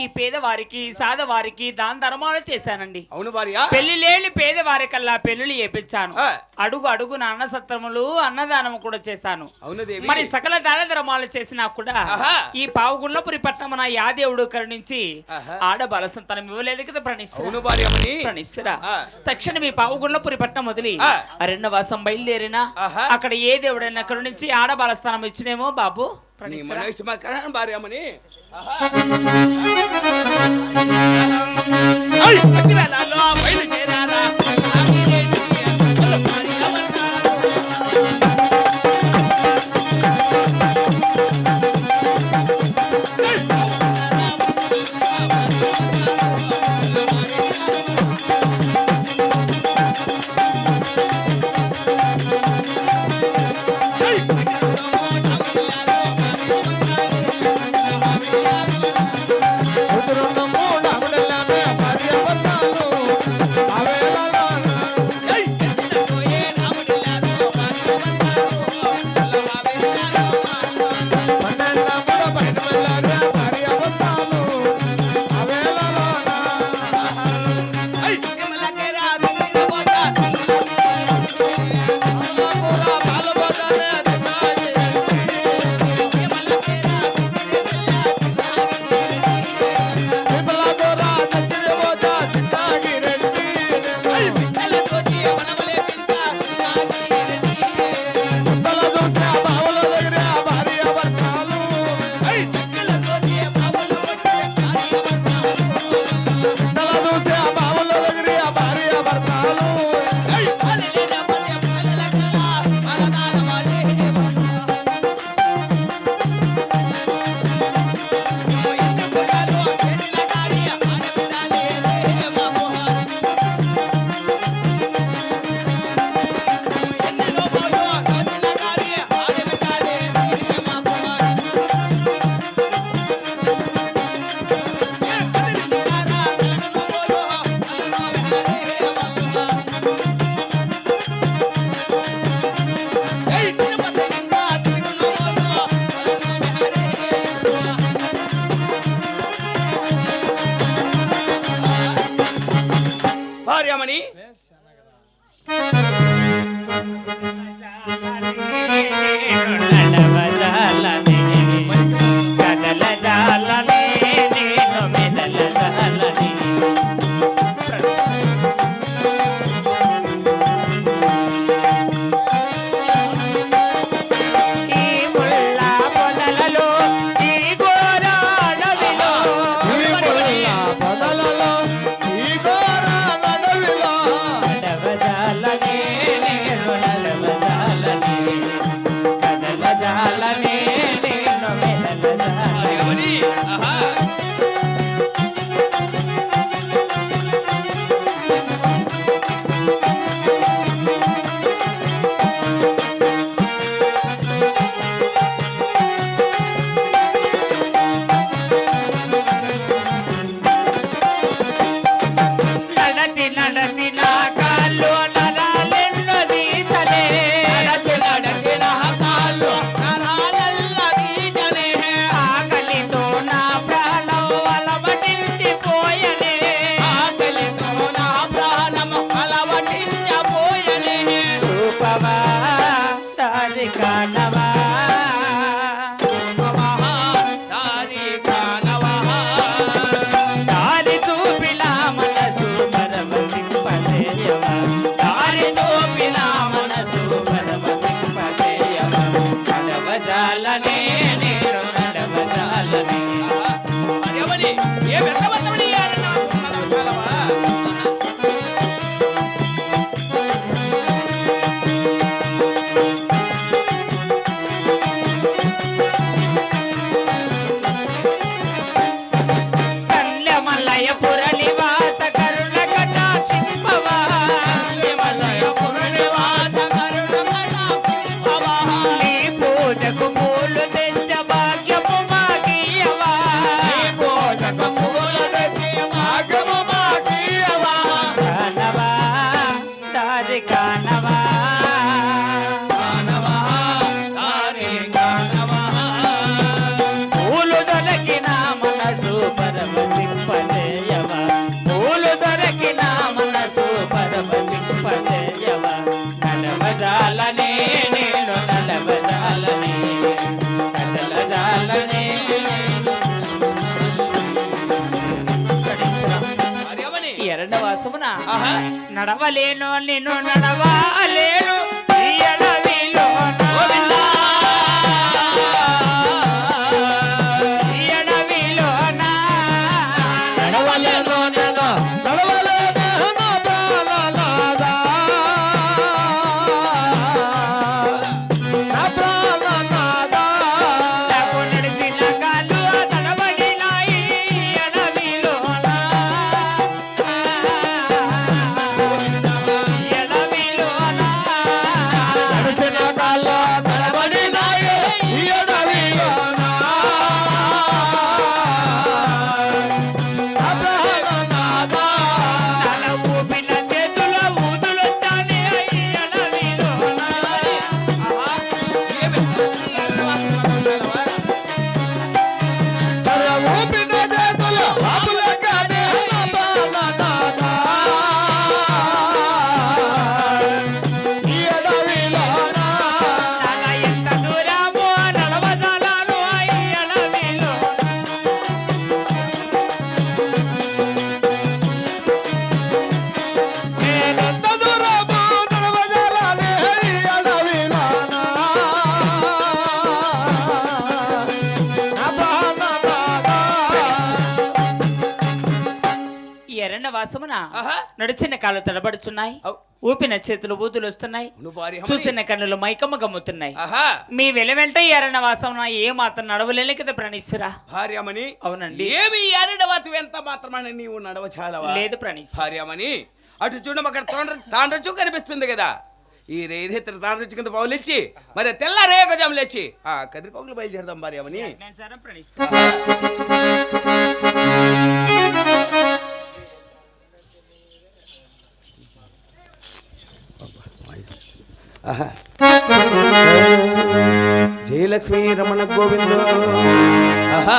ఈ పేదవారికి సాదవారికి దాన ధర్మాలు చేశానండి. అవును భార్య. పెళ్లి లేని పేదవారికల్లా పెళ్లిళ్ళు చేపించాను. అడుగు అడుగు అన్న సత్రములు అన్నదానం కూడా చేశాను. అవును దేవి. మరి సకల దాన ధర్మాలు చేసినా కూడా ఈ పావుగుండ్లపురి పట్నం నా యాదేవుడు కరుణించి ఆడ బలసంతానం ఇవ్వలేదు కదా ప్రణిశ్వర. తక్షణం ఈ పావుగుండ్లపురి పట్నం వదిలి అరణ్యవాసం బయలుదేరినా అక్కడ ఏ దేవుడైనా కరుణించి ఆడ బలస్థానం ఇచ్చినేమో బాబు. భార్యమని నరసింపజేయవ నడవజాలనే నేను నడవజాలనే కదలజాలనే ఎరణవాసమున నడవలేను నిన్ను నడవలేను ఈ అడవిలో నడవలేను నేను నడవలేను నా ప్రాణనాథా నా ప్రాణనాథా నాకు నడిచిన కాళ్ళు తడబడినాయి అడవిలో నడిసిన కాళ్ళు తడబడినాయి ఈ అడవిలో నా ప్రాణనాథా తల ఊపిన చేతుల ఊదులొచ్చానే ఈ అడవిలో తన ఊపిన చేతులు ఆపులగానే నా ప్రాణనాథా ఈ అడవిలో నా తల ఎంత దూరమో నడవజాలను ఈ అడవిలో నేనెంత దూరము నడవజాలాలి ఈ అడవిలో నా ప్రాణనాథా ఎరణవాసమున ఆహా. నడిచిన కాళ్ళు తడబడుచున్నాయి అవ్. ఊపిన చేతులు బూతులు వస్తున్నాయి అవును భార్యమణి. చూసిన కన్నులు మైకమ్మ గమ్ముతున్నాయి ఆహా మీ వెలువెంట ఎరణవాసమున ఏ మాత్రం నడవలేని కదా ప్రణిస్తురా భార్యమణి అవునండి. ఏమి ఎరడవతి ఎంత మాత్రమని నీవు నడవచాలవా లేదు ప్రణిస్ భార్యమణి అటు చూడడం అక్కడ తాండ్రచు కనిపిస్తుంది కదా ఈ రేధేతర తాండ్రచు కింద పౌలిచ్చి మరి తెల్ల రేగజం లేచి ఆ కదిరిపోగులు బయలుదేరదాం భార్యమని జయలక్ష్మీ రమణ గోవిందో ఆహా